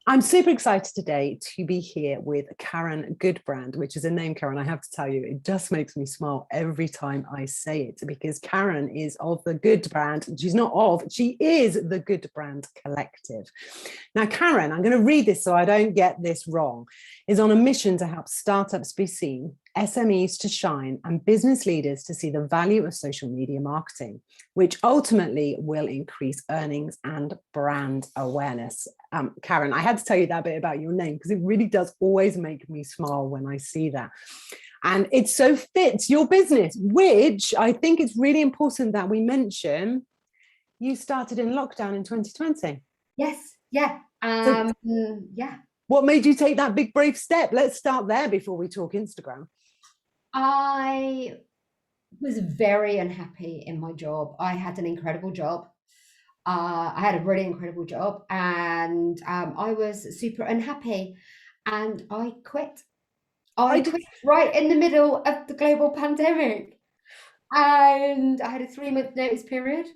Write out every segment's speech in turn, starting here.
I'm super excited today to be here with Karen Goodbrand, which is a name, Karen, I have to tell you, it just makes me smile every time I say it, because Karen is of the Goodbrand. She's not of, she is the Goodbrand Collective. Now, Karen, I'm going to read this so I don't get this wrong, is on a mission to help startups be seen, SMEs to shine, and business leaders to see the value of social media marketing, which ultimately will increase earnings and brand awareness. Karen, I had to tell you that bit about your name because it really does always make me smile when I see that. And it so fits your business, which I think it's really important that we mention. You started in lockdown in 2020. Yes, yeah. Yeah. What made you take that big, brave step? Let's start there before we talk Instagram. I was very unhappy in my job. I had an incredible job. I had a really incredible job, and I was super unhappy, and I quit. I quit right in the middle of the global pandemic, and I had a 3-month notice period.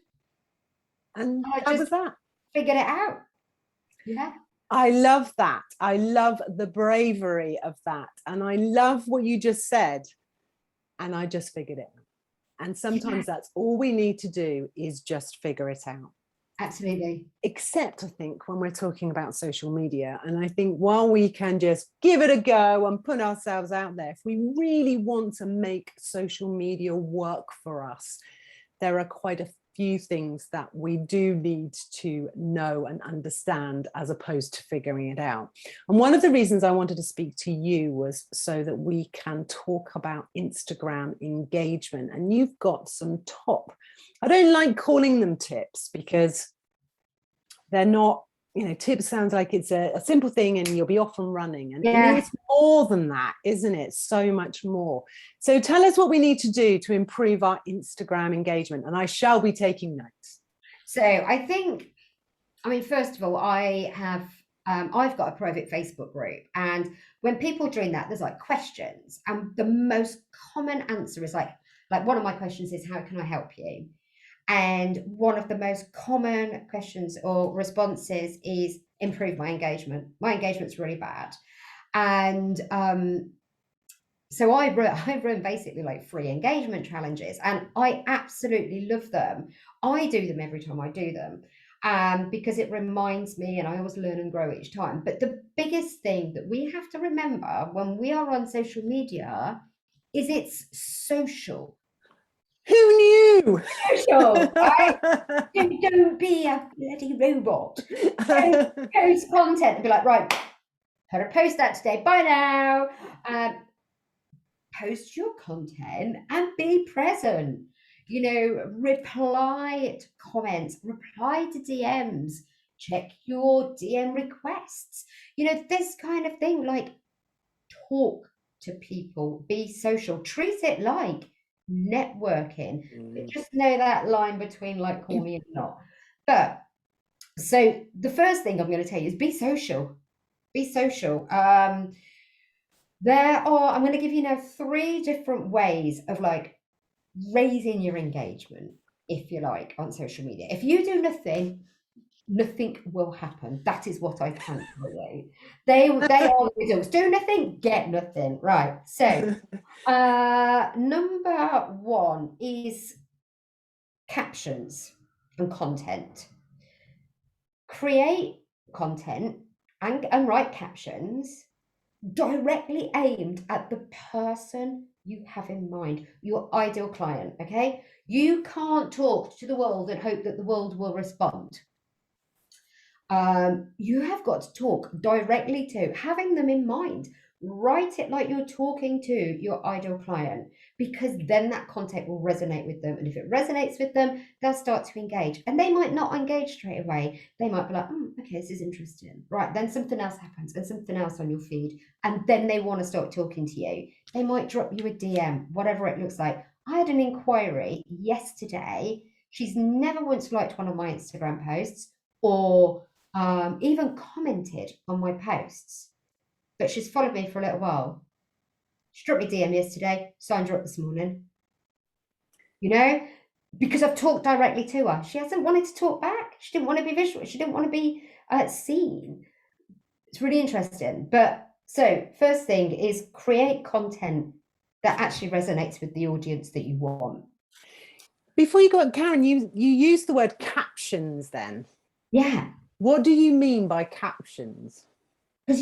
And I how just was that? figured it out. Yeah. I love that. I love the bravery of that. And I love what you just said. And I just figured it out. And sometimes that's all we need to do is just figure it out. Absolutely. Except I think when we're talking about social media, and I think while we can just give it a go and put ourselves out there, if we really want to make social media work for us, there are quite a few things that we do need to know and understand as opposed to figuring it out. And one of the reasons I wanted to speak to you was so that we can talk about Instagram engagement. And you've got some top, I don't like calling them tips because they're not, tips sounds like it's a simple thing and you'll be off and running. And it's more than that, isn't it? So much more. So tell us what we need to do to improve our Instagram engagement. And I shall be taking notes. So I think, first of all, I've got a private Facebook group, and when people join that, there's like questions, and the most common answer is like one of my questions is, how can I help you? And one of the most common questions or responses is, improve my engagement. My engagement's really bad. And so I run basically like free engagement challenges, and I absolutely love them. I do them every time I do them, because it reminds me, and I always learn and grow each time. But the biggest thing that we have to remember when we are on social media is it's social. Who knew? Social, right? Don't be a bloody robot. Post content and be like, right, had to post that today. Bye now. Post your content and be present. Reply to comments, reply to DMs, check your DM requests. This kind of thing, like talk to people, be social, treat it like networking. But just know that line between like call me and not. But so the first thing I'm going to tell you is be social. Be social. I'm going to give you now 3 different ways of like raising your engagement, if you like, on social media. If you do nothing will happen. That is what I can tell you. They are the results. Do nothing, get nothing. Right. So number 1 is captions and content. Create content and write captions directly aimed at the person you have in mind, your ideal client. Okay, you can't talk to the world and hope that the world will respond. You have got to talk directly to, having them in mind. Write it like you're talking to your ideal client, because then that content will resonate with them. And if it resonates with them, they'll start to engage. And they might not engage straight away. They might be like, okay, this is interesting. Right, then something else happens and something else on your feed. And then they want to start talking to you. They might drop you a DM, whatever it looks like. I had an inquiry yesterday. She's never once liked one of my Instagram posts or even commented on my posts, but she's followed me for a little while. She dropped me a DM yesterday, signed her up this morning. Because I've talked directly to her. She hasn't wanted to talk back. She didn't want to be visual. She didn't want to be seen. It's really interesting. But so first thing is create content that actually resonates with the audience that you want. Before you go, Karen, you used the word captions then. Yeah. What do you mean by captions? Because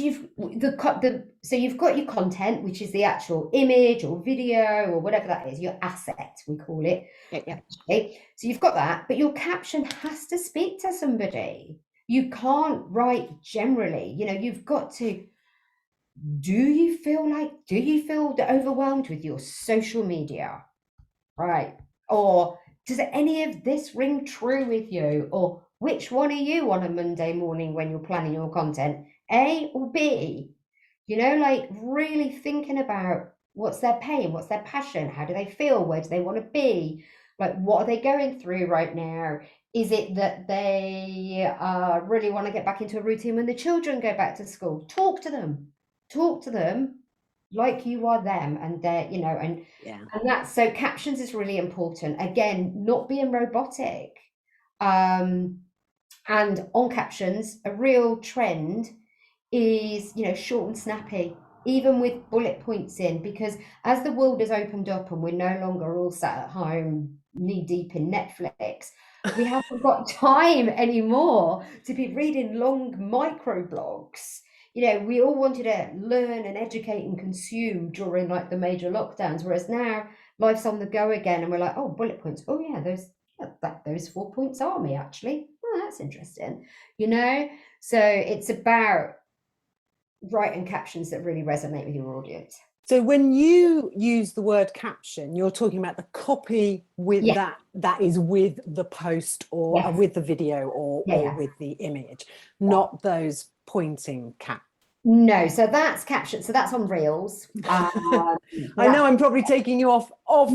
so you've got your content, which is the actual image or video or whatever that is, your asset, we call it. Yeah. Okay? So you've got that, but your caption has to speak to somebody. You can't write generally, you know, you've got to, do you feel overwhelmed with your social media? Right. Or does any of this ring true with you? Or which one are you on a Monday morning when you're planning your content? A or B? You know, like really thinking about what's their pain, what's their passion, how do they feel, where do they want to be? Like, what are they going through right now? Is it that they really want to get back into a routine when the children go back to school? Talk to them. Talk to them like you are them, and they're, you know, and that's, so captions is really important. Again, not being robotic. And on captions, a real trend is, you know, short and snappy, even with bullet points in, because as the world has opened up and we're no longer all sat at home knee deep in Netflix, we haven't got time anymore to be reading long micro blogs. You know, we all wanted to learn and educate and consume during like the major lockdowns, whereas now life's on the go again, and we're like, oh, bullet points. Oh yeah, those 4 points are me actually. Oh, that's interesting. You know, so it's about writing captions that really resonate with your audience. So when you use the word caption, you're talking about the copy with that is with the post or with the video or with the image, not those pointing cap. No, so that's caption. So that's on Reels. I know I'm probably taking you off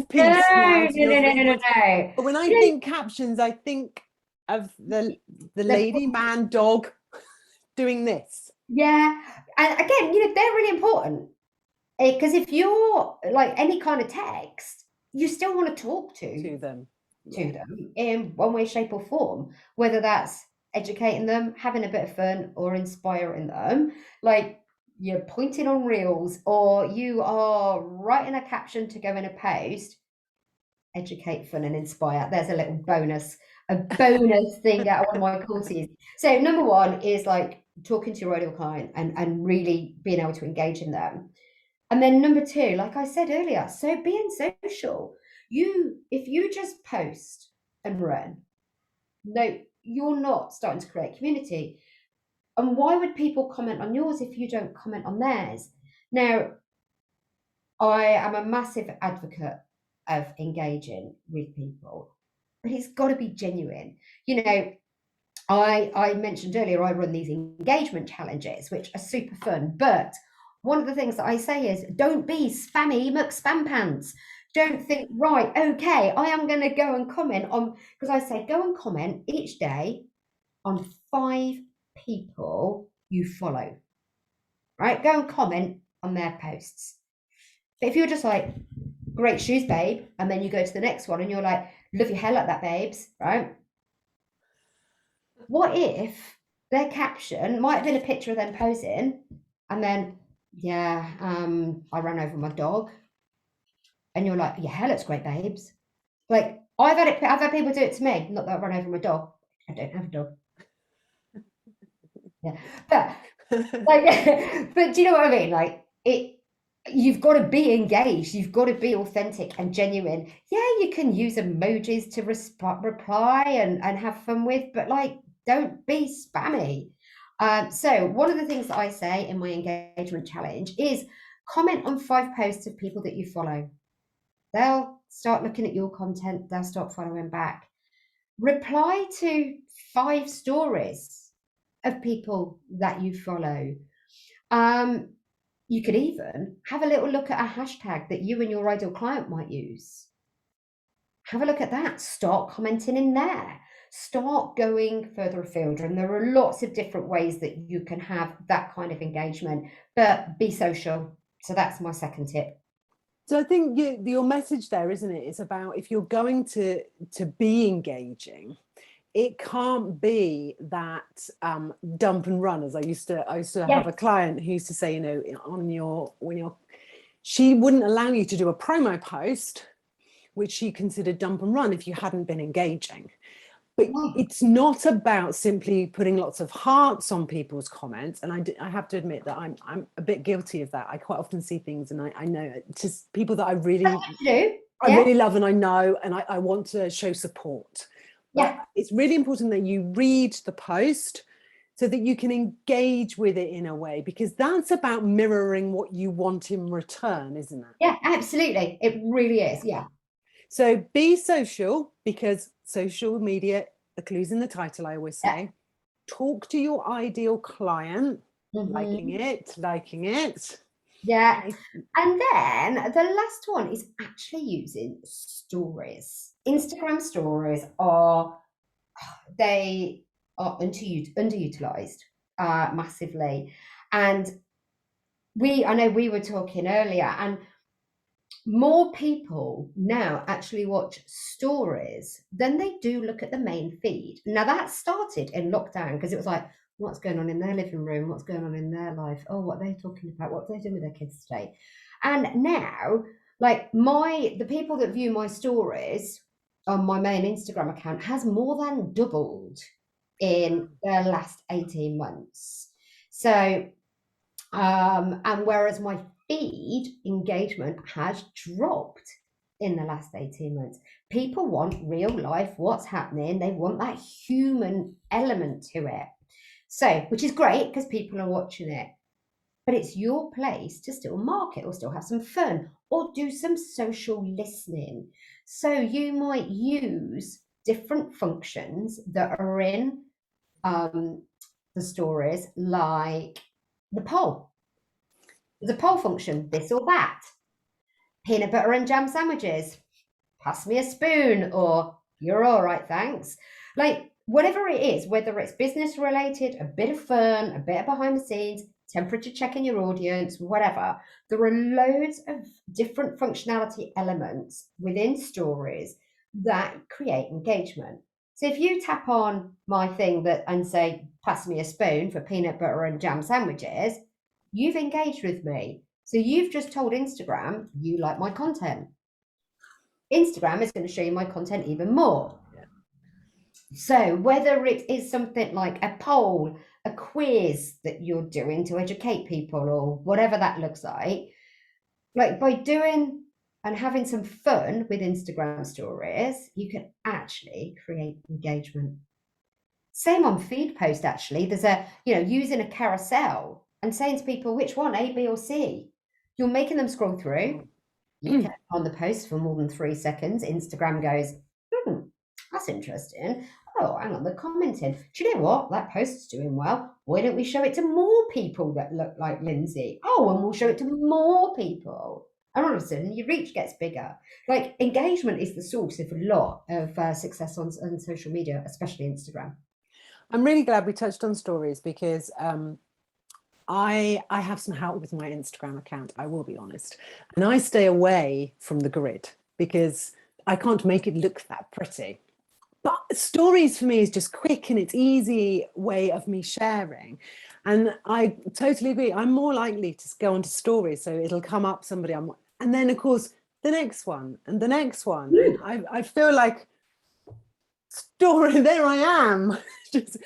piece now. No. But when I think captions, I think of the lady, man, dog doing this. Yeah, and again, you know, they're really important, because if you're like any kind of text, you still want to talk to them in one way, shape, or form, whether that's educating them, having a bit of fun, or inspiring them. Like, you're pointing on Reels, or you are writing a caption to go in a post. Educate, fun, and inspire. There's a little bonus thing out of one of my courses. So number one is like talking to your ideal client and really being able to engage in them. And then number two, like I said earlier, so being social. If you just post and run, no, you're not starting to create community. And why would people comment on yours if you don't comment on theirs? Now, I am a massive advocate of engaging with people, but it's got to be genuine. You know, I mentioned earlier, I run these engagement challenges, which are super fun. But one of the things that I say is, don't be spammy McSpam pants. Don't think, right, okay, I am going to go and comment on, because I say go and comment each day on 5 people you follow. Right? Go and comment on their posts. But if you're just like, great shoes, babe, and then you go to the next one and you're like, love your hair like that, babes, right? What if their caption might have been a picture of them posing, and then, I ran over my dog, and you're like, your hair looks great, babes. Like, I've had people do it to me, not that I run over my dog. I don't have a dog. Yeah, but like, but do you know what I mean? Like, you've got to be engaged, you've got to be authentic and genuine. Yeah, you can use emojis to reply and have fun with, but like, don't be spammy. So one of the things that I say in my engagement challenge is comment on 5 posts of people that you follow. They'll start looking at your content, they'll start following back. Reply to 5 stories of people that you follow. You could even have a little look at a hashtag that you and your ideal client might use. Have a look at that. Start commenting in there. Start going further afield. And there are lots of different ways that you can have that kind of engagement, but be social. So that's my second tip. So I think your message there, isn't it? It's about, if you're going to be engaging, it can't be that dump and run, as I used to have a client who used to say, you know, she wouldn't allow you to do a promo post, which she considered dump and run if you hadn't been engaging. But it's not about simply putting lots of hearts on people's comments. And I have to admit that I'm a bit guilty of that. I quite often see things and I know it's just people that I really love and I know, and I want to show support. But it's really important that you read the post so that you can engage with it in a way, because that's about mirroring what you want in return, isn't it? Yeah, absolutely. It really is. Yeah. So be social, because social media, the clue's in the title, I always say. Talk to your ideal client, liking it. Yeah. And then the last one is actually using stories. Instagram stories are underutilized massively. And I know we were talking earlier, and more people now actually watch stories than they do look at the main feed. Now that started in lockdown because it was like, what's going on in their living room? What's going on in their life? Oh, what are they talking about? What are they doing with their kids today? And now, like the people that view my stories on my main Instagram account has more than doubled in the last 18 months. So, and whereas my feed engagement has dropped in the last 18 months. People want real life, what's happening. They want that human element to it. So, which is great because people are watching it. But it's your place to still market or still have some fun or do some social listening. So you might use different functions that are in the stories, like the poll. There's a poll function, this or that. Peanut butter and jam sandwiches. Pass me a spoon, or you're all right, thanks. Like whatever it is, whether it's business related, a bit of fun, a bit of behind the scenes, temperature checking your audience, whatever. There are loads of different functionality elements within stories that create engagement. So if you tap on my thing and say, pass me a spoon for peanut butter and jam sandwiches, you've engaged with me. So you've just told Instagram you like my content. Instagram is going to show you my content even more. So whether it is something like a poll, a quiz that you're doing to educate people, or whatever that looks like by doing and having some fun with Instagram stories, you can actually create engagement. Same on feed post, actually. There's using a carousel and saying to people, which one, A, B, or C? You're making them scroll through. You can on the post for more than 3 seconds. Instagram goes, that's interesting. Oh, hang on, they're commenting. Do you know what? That post is doing well. Why don't we show it to more people that look like Lindsay? Oh, and we'll show it to more people. And all of a sudden, your reach gets bigger. Like engagement is the source of a lot of success on social media, especially Instagram. I'm really glad we touched on stories because I have some help with my Instagram account, I will be honest. And I stay away from the grid because I can't make it look that pretty. But stories for me is just quick and it's easy way of me sharing. And I totally agree. I'm more likely to go onto stories. So it'll come up somebody, and then of course, the next one and the next one. And I feel like story, there I am. Just,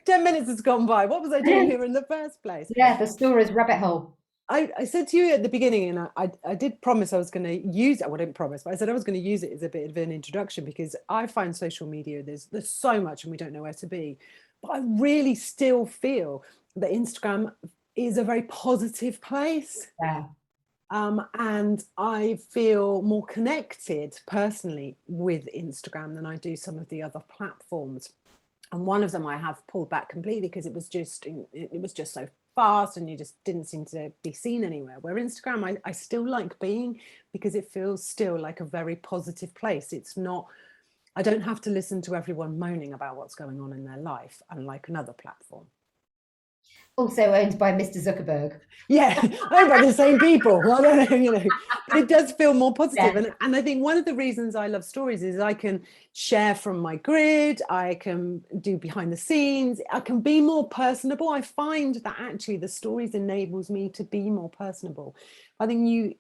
10 minutes has gone by. What was I doing here in the first place? Yeah, the stories rabbit hole. I said to you at the beginning, and I did promise I was going to use it. Well, I didn't promise, but I said I was going to use it as a bit of an introduction because I find social media, there's so much and we don't know where to be. But I really still feel that Instagram is a very positive place. Yeah. And I feel more connected personally with Instagram than I do some of the other platforms. And one of them I have pulled back completely because it was just so fast and you just didn't seem to be seen anywhere. Where Instagram, I still like being because it feels still like a very positive place. It's not, I don't have to listen to everyone moaning about what's going on in their life, unlike another platform. Also owned by Mr. Zuckerberg. Yeah, owned by the same people. Well, I don't know, but it does feel more positive. Yeah. And I think one of the reasons I love stories is I can share from my grid, I can do behind the scenes, I can be more personable. I find that actually the stories enables me to be more personable. I think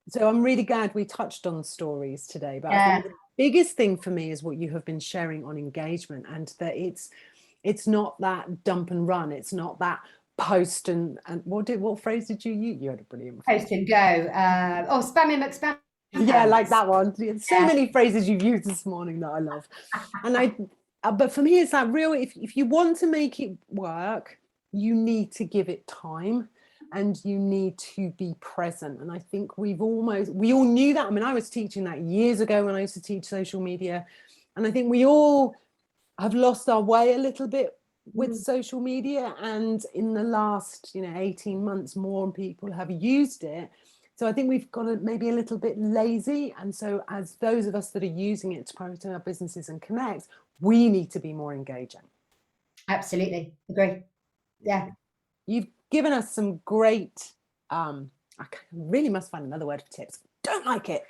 so I'm really glad we touched on stories today, but I Yeah. think the biggest thing for me is what you have been sharing on engagement, and that it's not that dump and run. It's not that post and what phrase did you use? You had a brilliant phrase. Post and go. Spammy McSpam Yeah, like pants. that one. So Yeah. many phrases you've used this morning that I love. And but for me, it's that real, if you want to make it work, you need to give it time and you need to be present. And I think we all knew that. I mean, I was teaching that years ago when I used to teach social media. And I think we all have lost our way a little bit with social media, and in the last 18 months more people have used it. So I think we've got maybe a little bit lazy, and so as those of us that are using it to promote our businesses and connect, we need to be more engaging. Absolutely. Agree. Yeah. You've given us some great I really must find another word for tips. Don't like it.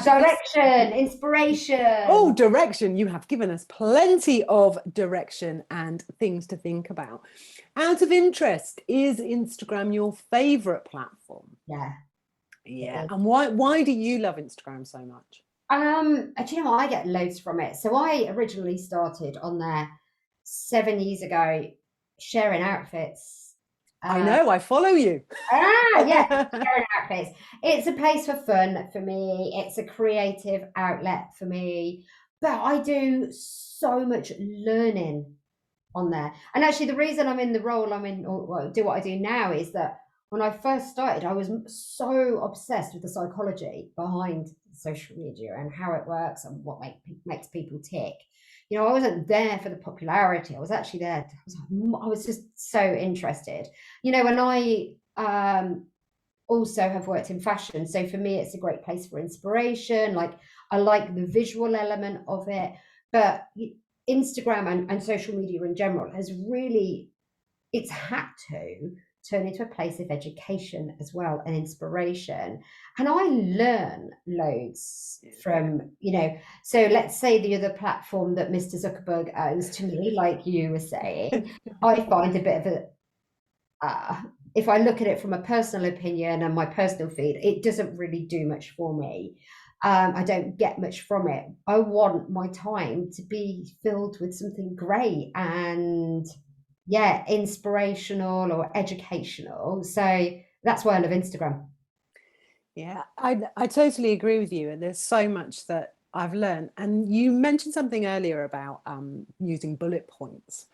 Direction, inspiration. Oh, direction. You have given us plenty of direction and things to think about. Out of interest, is Instagram your favorite platform? Yeah. Yeah. And why do you love Instagram so much? Do you know what? I get loads from it. So I originally started on there 7 years ago, sharing outfits. I know, I follow you. Yeah, sharing outfits. It's a place for fun for me. It's a creative outlet for me. But I do so much learning on there. And actually, the reason I'm in the role I'm in, or well, do what I do now, is that when I first started, I was so obsessed with the psychology behind social media and how it works and what makes people tick. I wasn't there for the popularity. I was actually there. I was just so interested. And I also have worked in fashion, so for me, it's a great place for inspiration. Like, I like the visual element of it, but Instagram and social media in general it's had to turn into a place of education as well and inspiration. And I learn loads from, so let's say the other platform that Mr. Zuckerberg owns, to me, like you were saying, I find a bit of if I look at it from a personal opinion and my personal feed, it doesn't really do much for me. I don't get much from it. I want my time to be filled with something great and, yeah, inspirational or educational. So that's why I love Instagram. Yeah, I totally agree with you. And there's so much that I've learned. And you mentioned something earlier about using bullet points.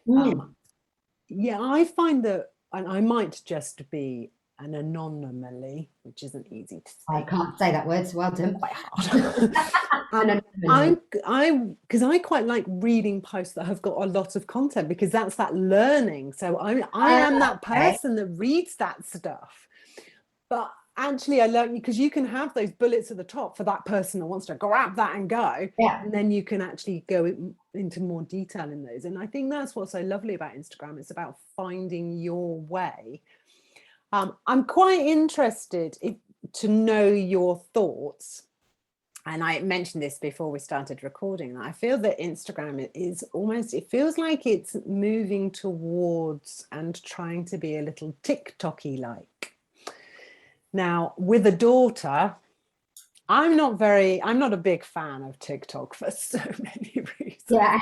Yeah, I find that, and I might just be an anomaly, which isn't easy to I say. can't say that word, so well done. Quite hard. Because I quite like reading posts that have got a lot of content, because that's that learning. So I am that person that reads that stuff. But actually, I learned, because you can have those bullets at the top for that person that wants to grab that and go. Yeah. And then you can actually go into more detail in those. And I think that's what's so lovely about Instagram. It's about finding your way. I'm quite interested to know your thoughts. And I mentioned this before we started recording. I feel that Instagram is almost, it feels like it's moving towards and trying to be a little TikTok-y like. Now, with a daughter, I'm not a big fan of TikTok for so many reasons. Yeah.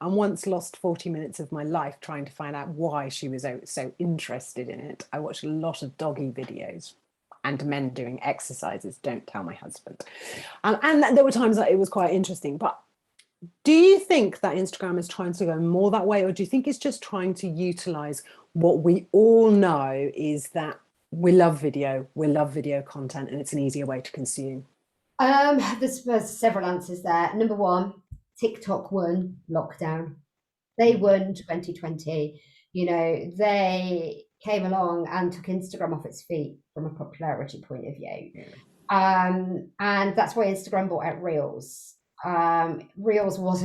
I once lost 40 minutes of my life trying to find out why she was so interested in it. I watched a lot of doggy videos and men doing exercises. Don't tell my husband. And there were times that it was quite interesting. But do you think that Instagram is trying to go more that way, or do you think it's just trying to utilize what we all know is that we love video content, and it's an easier way to consume? There's several answers there. Number one, TikTok won lockdown. They won 2020. They came along and took Instagram off its feet from a popularity point of view. And that's why Instagram brought out Reels. Reels was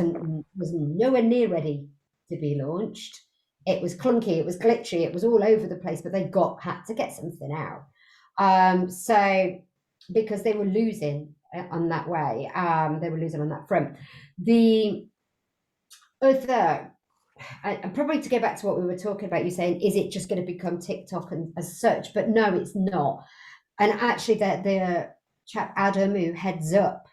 nowhere near ready to be launched. it was clunky, it was glitchy, it was all over the place, but they had to get something out. So because they were losing on that way, they were losing on that front. The other, and probably to go back to what we were talking about, you saying, is it just going to become TikTok and as such? But no, it's not. And actually, the chap Adam, who heads up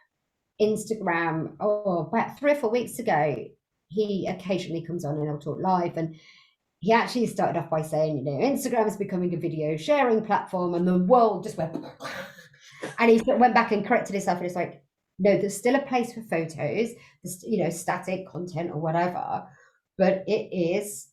Instagram, about 3 or 4 weeks ago, he occasionally comes on and he'll talk live. And he actually started off by saying, you know, Instagram is becoming a video sharing platform, and the world just went. And he went back and corrected himself, and it's like, no, there's still a place for photos, there's, you know, static content or whatever, but there's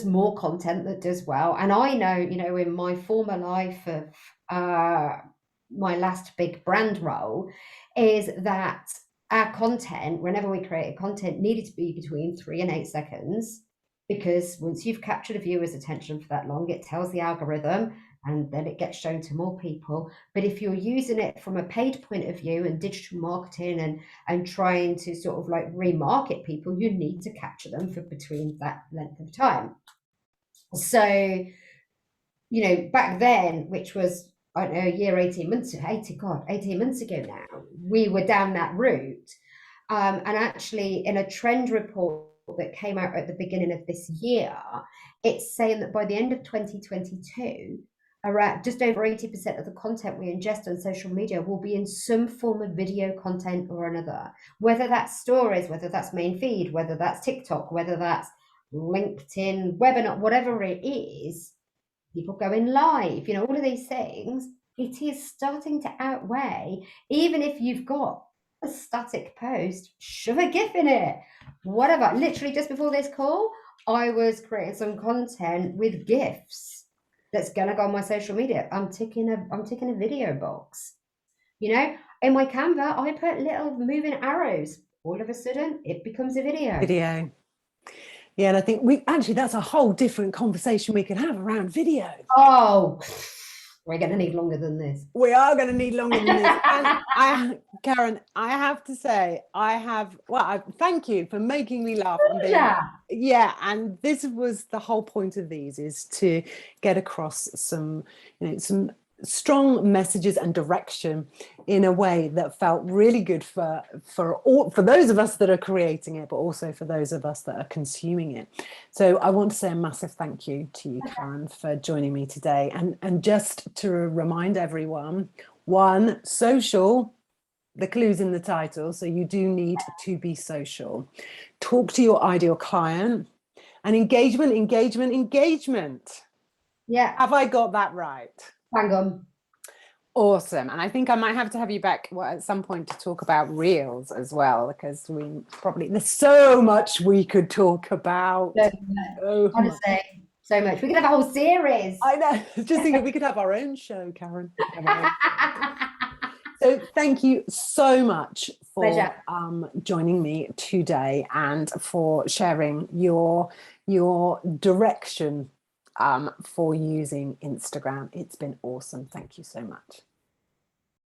more content that does well. And I know, you know, in my former life of my last big brand role, is that our content, whenever we created content, needed to be between 3 and 8 seconds, because once you've captured a viewer's attention for that long, it tells the algorithm and then it gets shown to more people. But if you're using it from a paid point of view and digital marketing and trying to sort of like remarket people, you need to capture them for between that length of time. So, you know, back then, which was, I don't know, a year, 18 months ago now, we were down that route. And actually, in a trend report that came out at the beginning of this year, it's saying that by the end of 2022, around just over 80% of the content we ingest on social media will be in some form of video content or another, whether that's stories, whether that's main feed, whether that's TikTok, whether that's LinkedIn, webinar, whatever it is, people going live, you know, all of these things. It is starting to outweigh, even if you've got a static post, shove a GIF in it, whatever. Literally just before this call, I was creating some content with GIFs that's gonna go on my social media. I'm ticking a video box. You know, in my Canva, I put little moving arrows. All of a sudden, it becomes a video. Yeah, and I think that's a whole different conversation we can have around video. Oh, we're going to need longer than this. We are going to need longer than this. And Karen, I have to say, thank you for making me laugh. And this was the whole point of these, is to get across some strong messages and direction in a way that felt really good for those of us that are creating it, but also for those of us that are consuming it. So I want to say a massive thank you to you, Karen, for joining me today. And just to remind everyone, one, social, the clue's in the title, so you do need to be social. Talk to your ideal client, and engagement. Yeah. Have I got that right? Bang on. Awesome. And I think I might have to have you back at some point to talk about reels as well, because there's so much we could talk about. Honestly, so much. We could have a whole series. I know. Just thinking we could have our own show, Karen. So thank you so much for joining me today and for sharing your direction for using Instagram. It's been awesome. Thank you so much.